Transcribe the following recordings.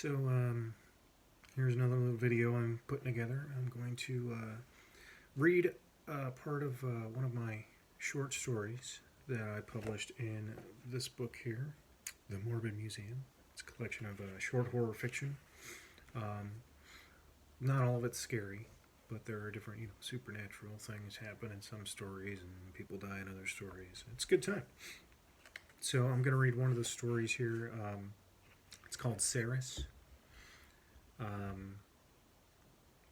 Here's another little video I'm putting together. I'm going to read part of one of my short stories that I published in this book here, The Morbid Museum. It's a collection of short horror fiction. Not all of it's scary, but there are different, supernatural things happen in some stories, and people die in other stories. It's a good time. So I'm going to read one of the stories here. It's called Ceres. Or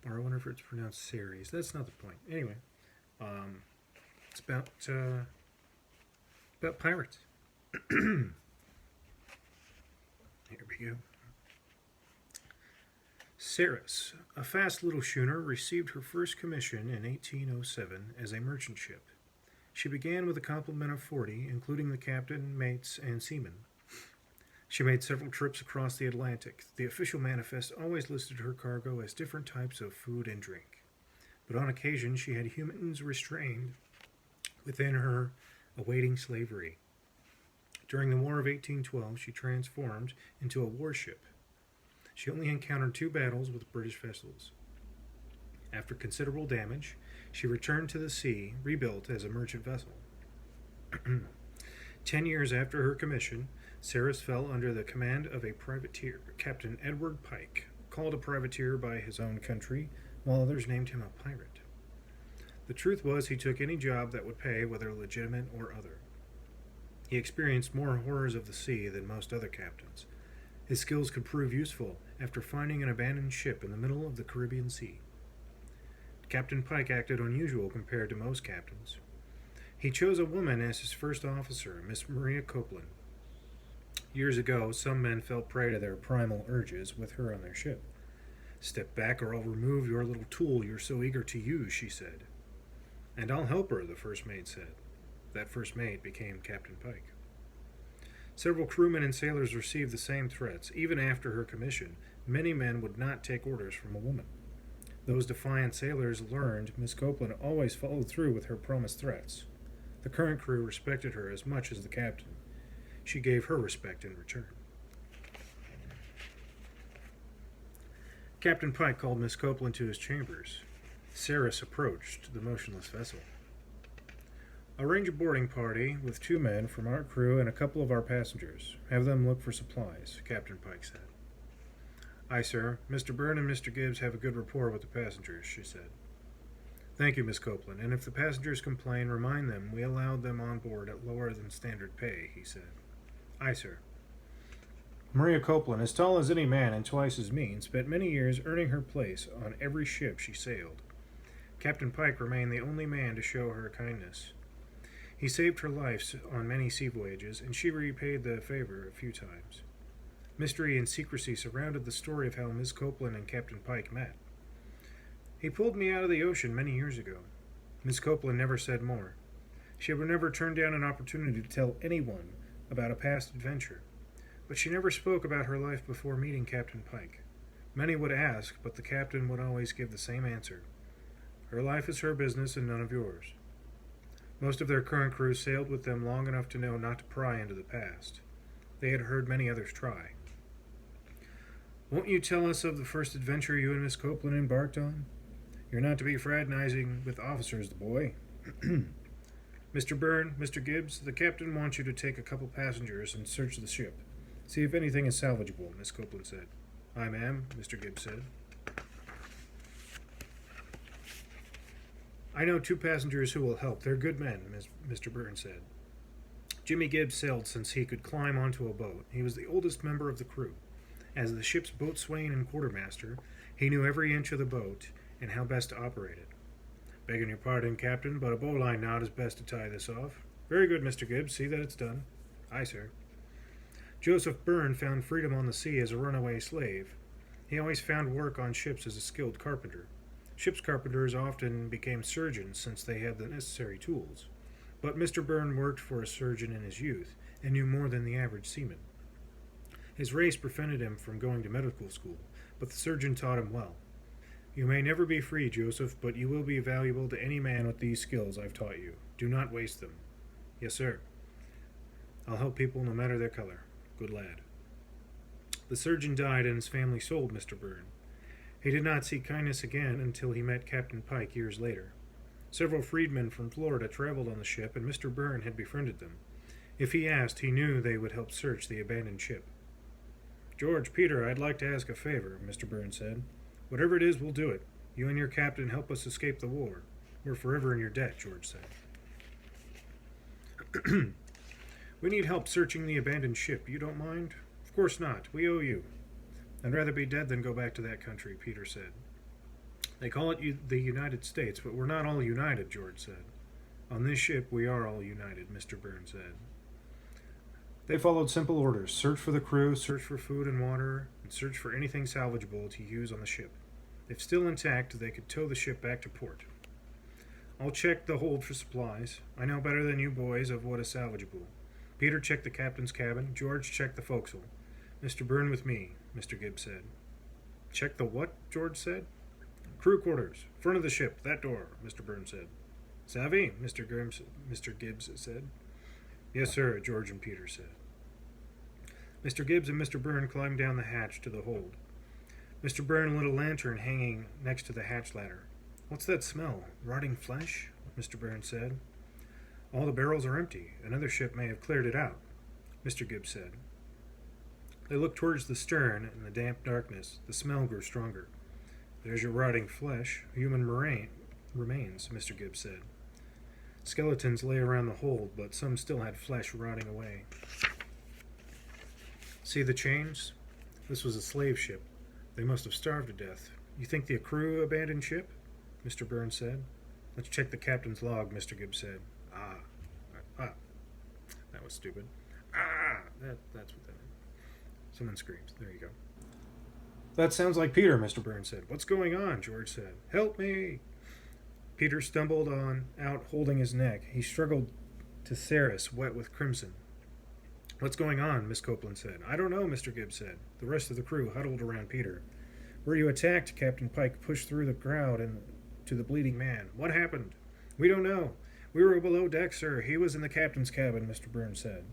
I wonder if it's pronounced Ceres. That's not the point. Anyway, it's about pirates. Here we go. Ceres, a fast little schooner, received her first commission in 1807 as a merchant ship. She began with a complement of 40, including the captain, mates, and seamen. She made several trips across the Atlantic. The official manifest always listed her cargo as different types of food and drink. But on occasion, she had humans restrained within her, awaiting slavery. During the War of 1812, she transformed into a warship. She only encountered 2 battles with British vessels. After considerable damage, she returned to the sea, rebuilt as a merchant vessel. 10 years after her commission, Ceres fell under the command of a privateer, Captain Edward Pike, called a privateer by his own country, while others named him a pirate. The truth was he took any job that would pay, whether legitimate or other. He experienced more horrors of the sea than most other captains. His skills could prove useful after finding an abandoned ship in the middle of the Caribbean Sea. Captain Pike acted unusual compared to most captains. He chose a woman as his first officer, Miss Maria Copeland. Years ago, some men fell prey to their primal urges with her on their ship. "Step back or I'll remove your little tool you're so eager to use," she said. "And I'll help her," the first mate said. That first mate became Captain Pike. Several crewmen and sailors received the same threats. Even after her commission, many men would not take orders from a woman. Those defiant sailors learned Miss Copeland always followed through with her promised threats. The current crew respected her as much as the captain. She gave her respect in return. Captain Pike called Miss Copeland to his chambers. Ceres approached the motionless vessel. "Arrange a boarding party with 2 men from our crew and a couple of our passengers. Have them look for supplies," Captain Pike said. "Aye, sir. Mr. Byrne and Mr. Gibbs have a good rapport with the passengers," she said. "Thank you, Miss Copeland, and if the passengers complain, remind them we allowed them on board at lower than standard pay," he said. "Aye, sir." Maria Copeland, as tall as any man and twice as mean, spent many years earning her place on every ship she sailed. Captain Pike remained the only man to show her kindness. He saved her life on many sea voyages, and she repaid the favor a few times. Mystery and secrecy surrounded the story of how Miss Copeland and Captain Pike met. "He pulled me out of the ocean many years ago." Miss Copeland never said more. She would never turn down an opportunity to tell anyone about a past adventure, but she never spoke about her life before meeting Captain Pike. Many would ask, but the captain would always give the same answer: "Her life is her business and none of yours." Most of their current crew sailed with them long enough to know not to pry into the past. They had heard many others try. "Won't you tell us of the first adventure you and Miss Copeland embarked on? You're not to be fraternizing with officers, the boy." "Mr. Byrne, Mr. Gibbs, the captain wants you to take a couple passengers and search the ship. See if anything is salvageable," Miss Copeland said. "Aye, ma'am," Mr. Gibbs said. "I know 2 passengers who will help. They're good men," Mr. Byrne said. Jimmy Gibbs sailed since he could climb onto a boat. He was the oldest member of the crew. As the ship's boatswain and quartermaster, he knew every inch of the boat and how best to operate it. "Begging your pardon, Captain, but a bowline knot is best to tie this off." "Very good, Mr. Gibbs. See that it's done." "Aye, sir." Joseph Byrne found freedom on the sea as a runaway slave. He always found work on ships as a skilled carpenter. Ship's carpenters often became surgeons since they had the necessary tools. But Mr. Byrne worked for a surgeon in his youth and knew more than the average seaman. His race prevented him from going to medical school, but the surgeon taught him well. "You may never be free, Joseph, but you will be valuable to any man with these skills I've taught you. Do not waste them." "Yes, sir." "I'll help people no matter their color." "Good lad." The surgeon died and his family sold Mr. Byrne. He did not see kindness again until he met Captain Pike years later. Several freedmen from Florida traveled on the ship, and Mr. Byrne had befriended them. If he asked, he knew they would help search the abandoned ship. "George, Peter, I'd like to ask a favor," Mr. Byrne said. "Whatever it is, we'll do it. You and your captain help us escape the war. We're forever in your debt," George said. "We need help searching the abandoned ship. You don't mind?" "Of course not. We owe you." "I'd rather be dead than go back to that country," Peter said. "They call it the United States, but we're not all united," George said. "On this ship, we are all united," Mr. Byrne said. They followed simple orders: search for the crew, search for food and water, and search for anything salvageable to use on the ship. If still intact, they could tow the ship back to port. "I'll check the hold for supplies. I know better than you boys of what is salvageable." Peter checked the captain's cabin. George checked the forecastle. "Mr. Byrne with me," Mr. Gibbs said. "Check the what?" George said. "Crew quarters, front of the ship, that door," Mr. Byrne said. "Savvy?" Mr. Gibbs said. "Yes, sir," George and Peter said. Mr. Gibbs and Mr. Byrne climbed down the hatch to the hold. Mr. Byrne lit a lantern hanging next to the hatch ladder. "What's that smell? Rotting flesh?" Mr. Byrne said. "All the barrels are empty. Another ship may have cleared it out," Mr. Gibbs said. They looked towards the stern. In the damp darkness, the smell grew stronger. "There's your rotting flesh. Human remains," Mr. Gibbs said. Skeletons lay around the hold, but some still had flesh rotting away. "See the chains? This was a slave ship. They must have starved to death. You think the crew abandoned ship?" Mr. Byrne said. "Let's check the captain's log," Mr. Gibbs said. That was stupid. That's what that meant. Someone screams. There you go. "That sounds like Peter," Mr. Byrne said. "What's going on?" George said. "Help me!" Peter stumbled out holding his neck. He struggled to Ceres, wet with crimson. "What's going on?" Miss Copeland said. "I don't know," Mr. Gibbs said. The rest of the crew huddled around Peter. "Were you attacked?" Captain Pike pushed through the crowd and to the bleeding man. "What happened?" "We don't know. We were below deck, sir. He was in the captain's cabin," Mr. Byrne said.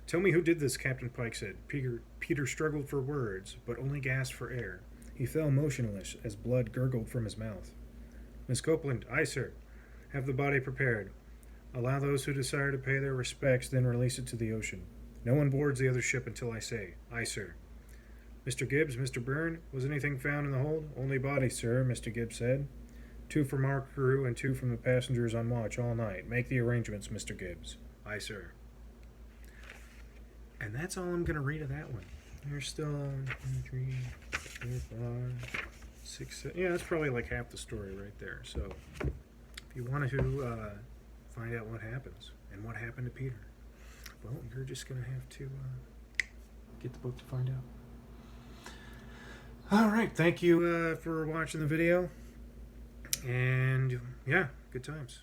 "Tell me who did this," Captain Pike said. Peter struggled for words, but only gasped for air. He fell motionless as blood gurgled from his mouth. Miss Copeland. "Aye, sir. Have the body prepared. Allow those who desire to pay their respects, then release it to the ocean. No one boards the other ship until I say." "Aye, sir." "Mr. Gibbs, Mr. Byrne, was anything found in the hold?" "Only bodies, sir," Mr. Gibbs said. "2 from our crew and 2 from the passengers on watch all night. Make the arrangements, Mr. Gibbs." "Aye, sir." And that's all I'm going to read of that one. There's still 1, 2, 3, 4, 5, 6, 7. Yeah, that's probably like half the story right there. So if you want to find out what happens and what happened to Peter, well, you're just going to have to get the book to find out. All right. Thank you for watching the video. And yeah, good times.